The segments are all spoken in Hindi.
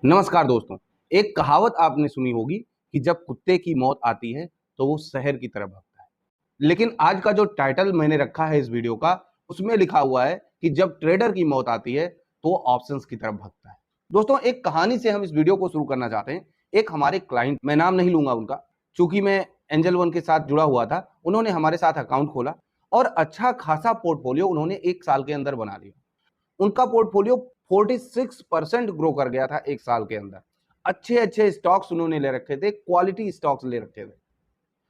नमस्कार दोस्तों। एक कहावत आपने सुनी होगी कि जब कुत्ते की मौत आती है तो वो शहर की तरफ भागता है। लेकिन आज का जो टाइटल मैंने रखा है इस वीडियो का, उसमें लिखा हुआ है कि जब ट्रेडर की मौत आती है तो वो ऑप्शंस की तरफ भागता है। दोस्तों, एक कहानी से हम इस वीडियो को शुरू करना चाहते हैं। एक हमारे क्लाइंट, मैं नाम नहीं लूंगा उनका, चूंकि मैं एंजल वन के साथ जुड़ा हुआ था, उन्होंने हमारे साथ अकाउंट खोला और अच्छा खासा पोर्टफोलियो उन्होंने 1 साल के अंदर बना लिया। उनका पोर्टफोलियो 46% ग्रो कर गया था 1 साल के अंदर। अच्छे अच्छे स्टॉक्स उन्होंने ले रखे थे, क्वालिटी स्टॉक्स ले रखे थे।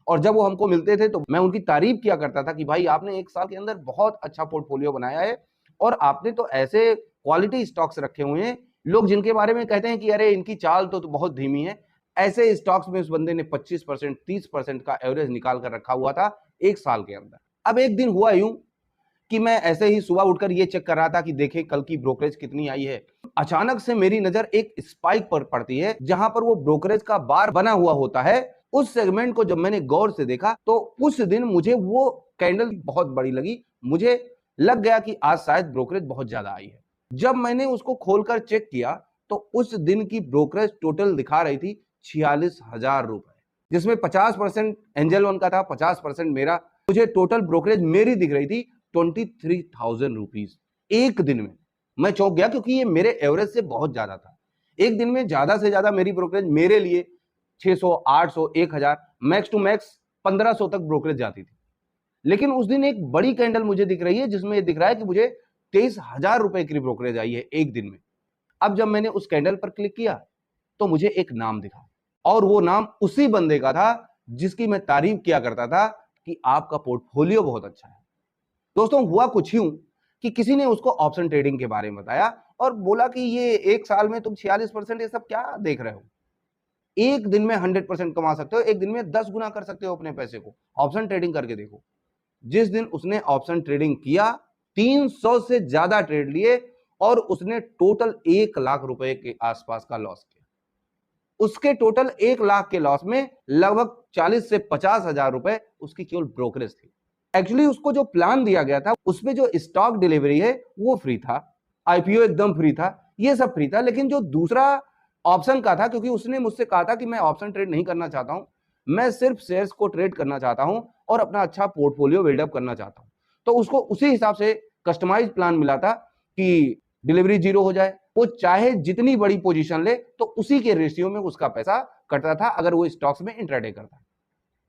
और जब वो हमको मिलते थे तो मैं उनकी तारीफ किया करता था कि भाई आपने 1 साल के अंदर बहुत अच्छा पोर्टफोलियो बनाया है और आपने तो ऐसे क्वालिटी स्टॉक्स रखे हुए हैं, लोग जिनके बारे में कहते हैं कि अरे इनकी चाल तो बहुत धीमी है, ऐसे स्टॉक्स में उस बंदे ने 25% 30% का एवरेज निकाल कर रखा हुआ था 1 साल के अंदर। अब एक दिन हुआ यूं कि मैं ऐसे ही सुबह उठकर ये चेक कर रहा था कि देखें कल की ब्रोकरेज कितनी आई है। अचानक से मेरी नजर एक स्पाइक पर पड़ती है जहां पर वो ब्रोकरेज का बार बना हुआ होता है। उस सेगमेंट को जब मैंने गौर से देखा तो उस दिन मुझे वो कैंडल बहुत बड़ी लगी। मुझे लग गया कि आज शायद ब्रोकरेज बहुत ज्यादा आई है। जब मैंने उसको खोलकर चेक किया तो उस दिन की ब्रोकरेज टोटल दिखा रही थी 46,000 रुपए, जिसमें 50% एंजल वन का था, 50% मेरा। मुझे टोटल ब्रोकरेज मेरी दिख रही थी 23,000 रुपीज एक दिन में। मैं चौंक गया क्योंकि ये मेरे एवरेज से बहुत ज्यादा था। एक दिन में ज्यादा से ज्यादा मेरी ब्रोकरेज मेरे लिए 600, 800, 1000, मैक्स टू मैक्स 1500 तक ब्रोकरेज जाती थी। लेकिन उस दिन एक बड़ी कैंडल मुझे दिख रही है जिसमें ये दिख रहा है कि मुझे 23,000 रुपए की ब्रोकरेज आई है एक दिन में। अब जब मैंने उस कैंडल पर क्लिक किया तो मुझे एक नाम दिखा और वो नाम उसी बंदे का था जिसकी मैं तारीफ किया करता था कि आपका पोर्टफोलियो बहुत अच्छा है। दोस्तों, हुआ कुछ यूं कि किसी ने उसको ऑप्शन ट्रेडिंग के बारे में बताया और बोला कि ये 1 साल में तुम 46% ये सब क्या देख रहे हो, एक दिन में 100% कमा सकते हो, एक दिन में 10 गुना कर सकते हो अपने पैसे को, ऑप्शन ट्रेडिंग करके देखो। जिस दिन उसने ऑप्शन ट्रेडिंग किया, 300 से ज्यादा ट्रेड लिए और उसने टोटल 1 लाख रुपए के आसपास का लॉस किया। उसके टोटल 1 लाख के लॉस में लगभग 40 से 50,000 रुपए उसकी केवल ब्रोकरेज थी। एक्चुअली उसको जो प्लान दिया गया था उसमें जो स्टॉक डिलीवरी है वो फ्री था, आईपीओ एकदम फ्री था, ये सब फ्री था। लेकिन जो दूसरा ऑप्शन का था, क्योंकि उसने मुझसे कहा था कि मैं ऑप्शन ट्रेड नहीं करना चाहता हूं, मैं सिर्फ शेयर्स को ट्रेड करना चाहता हूं और अपना अच्छा पोर्टफोलियो बिल्डअप करना चाहता हूं, तो उसको उसी हिसाब से कस्टमाइज प्लान मिला था कि डिलीवरी जीरो हो जाए, वो चाहे जितनी बड़ी पोजीशन ले तो उसी के रेशियो में उसका पैसा कटता था अगर वो स्टॉक्स में इंट्राडे करता।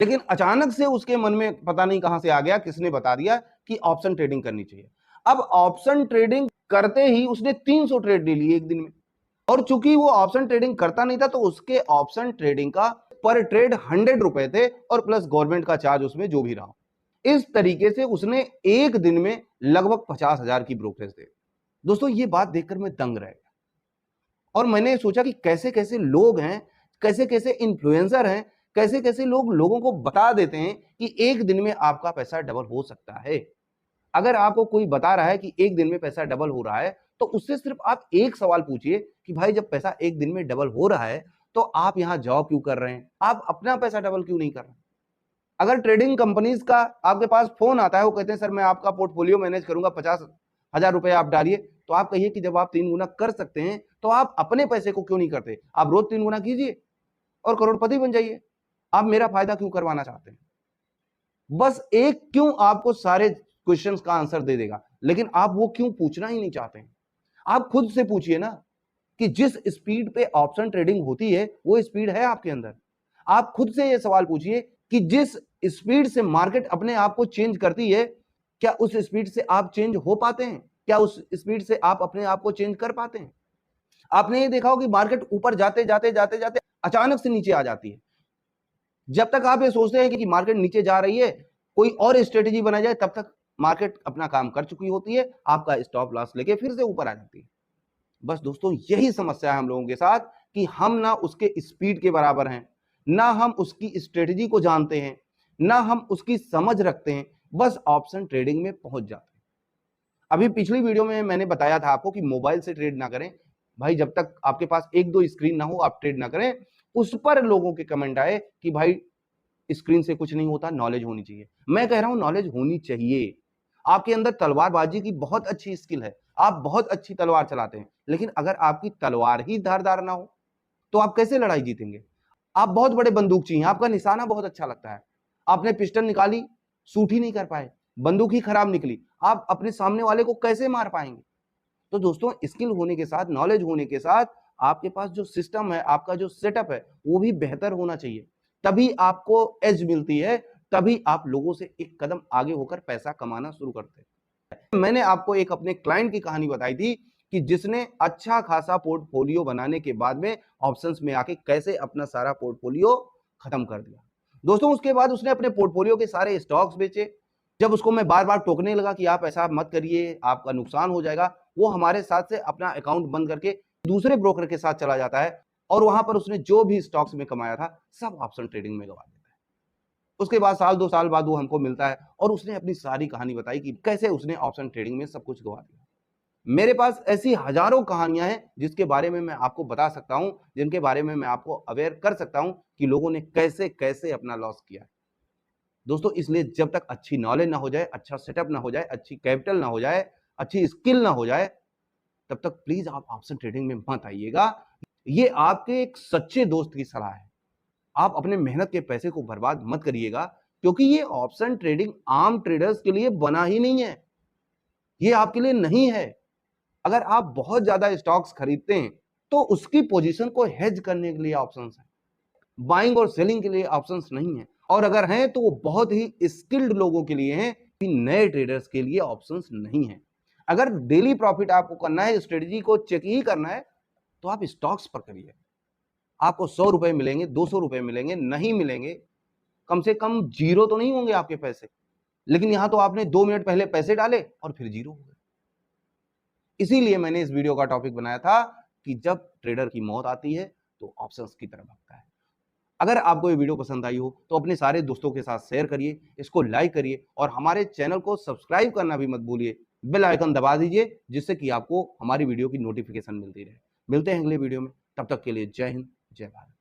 लेकिन अचानक से उसके मन में पता नहीं कहां से आ गया, किसने बता दिया कि ऑप्शन ट्रेडिंग करनी चाहिए। अब ऑप्शन ट्रेडिंग करते ही उसने 300 ट्रेड ले लिए एक दिन में। और चूंकि वो ऑप्शन ट्रेडिंग करता नहीं था तो उसके ऑप्शन ट्रेडिंग का पर ट्रेड 100 रुपए थे और प्लस गवर्नमेंट का चार्ज उसमें जो भी रहा। इस तरीके से उसने एक दिन में लगभग 50,000 की ब्रोकरेज दे। दोस्तों, ये बात देखकर मैं दंग रह गया और मैंने सोचा कि कैसे कैसे लोग हैं, कैसे कैसे इन्फ्लुएंसर हैं, कैसे कैसे लोग लोगों को बता देते हैं कि एक दिन में आपका पैसा डबल हो सकता है। अगर आपको कोई बता रहा है कि एक दिन में पैसा डबल हो रहा है तो उससे सिर्फ आप एक सवाल पूछिए कि भाई जब पैसा एक दिन में डबल हो रहा है तो आप यहां जॉब क्यों कर रहे हैं, आप अपना पैसा डबल क्यों नहीं कर रहे। अगर ट्रेडिंग कंपनीज का आपके पास फोन आता है, वो कहते हैं सर मैं आपका पोर्टफोलियो मैनेज करूंगा, 50,000 रुपए आप डालिए, तो आप कहिए कि जब आप 3 गुना कर सकते हैं तो आप अपने पैसे को क्यों नहीं करते, आप रोज 3 गुना कीजिए और करोड़पति बन जाइए। आप मेरा फायदा क्यों करवाना चाहते हैं। बस एक क्यों आपको सारे क्वेश्चंस का आंसर दे देगा, लेकिन आप वो क्यों पूछना ही नहीं चाहते हैं। आप खुद से पूछिए ना कि जिस स्पीड पे ऑप्शन ट्रेडिंग होती है वो स्पीड है आपके अंदर। आप खुद से ये सवाल पूछिए कि जिस स्पीड से मार्केट अपने आप को चेंज करती है, क्या उस स्पीड से आप चेंज हो पाते हैं, क्या उस स्पीड से आप अपने आप को चेंज कर पाते हैं। आपने ये देखा हो कि मार्केट ऊपर जाते जाते जाते जाते अचानक से नीचे आ जाती है। जब तक आप ये सोचते हैं कि मार्केट नीचे जा रही है, कोई और स्ट्रेटेजी बनाई जाए, तब तक मार्केट अपना काम कर चुकी होती है, आपका स्टॉप लॉस लेके फिर से ऊपर आ जाती है। बस दोस्तों, यही समस्या है हम लोगों के साथ कि हम ना उसके स्पीड के बराबर हैं, ना हम उसकी स्ट्रेटेजी को जानते हैं, ना हम उसकी समझ रखते हैं, बस ऑप्शन ट्रेडिंग में पहुंच जाते हैं। अभी पिछली वीडियो में मैंने बताया था आपको कि मोबाइल से ट्रेड ना करें। भाई जब तक आपके पास एक दो स्क्रीन ना हो आप ट्रेड ना करें। उस पर लोगों के कमेंट आए कि भाई स्क्रीन से कुछ नहीं होता, नॉलेज होनी चाहिए। मैं कह रहा हूं नॉलेज होनी चाहिए। आपके अंदर तलवारबाजी की बहुत अच्छी स्किल है, आप बहुत अच्छी तलवार चलाते हैं, लेकिन अगर आपकी तलवार ही धारदार ना हो तो आप कैसे लड़ाई जीतेंगे? आप बहुत बड़े बंदूकची हैं, आपका निशाना बहुत अच्छा लगता है, आपने पिस्टल निकाली, शूट ही नहीं कर पाए, बंदूक ही खराब निकली, आप अपने सामने वाले को कैसे मार पाएंगे? तो दोस्तों, स्किल होने के साथ, नॉलेज होने के साथ, आपके पास जो सिस्टम है, आपका जो सेटअप है, वो भी बेहतर होना चाहिए। तभी आपको एज मिलती है, तभी आप लोगों से एक कदम आगे होकर पैसा कमाना शुरू करते हैं। मैंने आपको एक अपने क्लाइंट की कहानी बताई थी कि जिसने अच्छा खासा पोर्टफोलियो बनाने के बाद में ऑप्शंस में आके कैसे अपना सारा पोर्टफोलियो खत्म कर दिया। दोस्तों, उसके बाद उसने अपने पोर्टफोलियो के सारे स्टॉक्स बेचे। जब उसको मैं बार बार टोकने लगा कि आप ऐसा मत करिए, आपका नुकसान हो जाएगा, वो हमारे साथ से अपना अकाउंट बंद करके दूसरे ब्रोकर के साथ चला जाता है और वहां पर उसने जो भी स्टॉक्स में कमाया था सब ऑप्शन ट्रेडिंग में गवा देता है। उसके बाद साल 2 साल बाद वो हमको मिलता है और उसने अपनी सारी कहानी बताई कि कैसे उसने ऑप्शन ट्रेडिंग में सब कुछ गवा दिया। मेरे पास ऐसी हजारों कहानियां हैं जिसके बारे में मैं आपको बता सकता हूं, जिनके बारे में मैं आपको अवेयर कर सकता हूं कि लोगों ने कैसे कैसे अपना लॉस किया है। दोस्तों, इसलिए जब तक अच्छी नॉलेज ना हो जाए, अच्छा सेटअप ना हो जाए, अच्छी कैपिटल ना हो जाए, अच्छी स्किल ना हो जाए, तब तक प्लीज आप ऑप्शन ट्रेडिंग में मत आइएगा। ये आपके एक सच्चे दोस्त की सलाह है। आप अपने मेहनत के पैसे को बर्बाद मत करिएगा, क्योंकि ये ऑप्शन ट्रेडिंग आम ट्रेडर्स के लिए बना ही नहीं है, ये आपके लिए नहीं है। अगर आप बहुत ज्यादा स्टॉक्स खरीदते हैं तो उसकी पोजीशन को हेज करने के लिए ऑप्शंस है, बाइंग और सेलिंग के लिए ऑप्शंस नहीं है, और अगर हैं तो वो बहुत ही स्किल्ड लोगों के लिए हैं, नए ट्रेडर्स के लिए ऑप्शंस नहीं है। अगर डेली प्रॉफिट आपको करना है, स्ट्रेटजी को चेक ही करना है, तो आप स्टॉक्स पर करिए। आपको 100 रुपए मिलेंगे, 200 रुपए मिलेंगे, नहीं मिलेंगे, कम से कम जीरो तो नहीं होंगे आपके पैसे। लेकिन यहां तो आपने 2 मिनट पहले पैसे डाले और फिर जीरो हो गए। इसीलिए मैंने इस वीडियो का टॉपिक बनाया था कि जब ट्रेडर की मौत आती है तो ऑप्शंस की तरफ भागता है। अगर आपको ये वीडियो पसंद आई हो तो अपने सारे दोस्तों के साथ शेयर करिए, इसको लाइक करिए और हमारे चैनल को सब्सक्राइब करना भी मत भूलिए। बेल आइकन दबा दीजिए जिससे कि आपको हमारी वीडियो की नोटिफिकेशन मिलती रहे। मिलते हैं अगले वीडियो में, तब तक के लिए जय हिंद, जय भारत।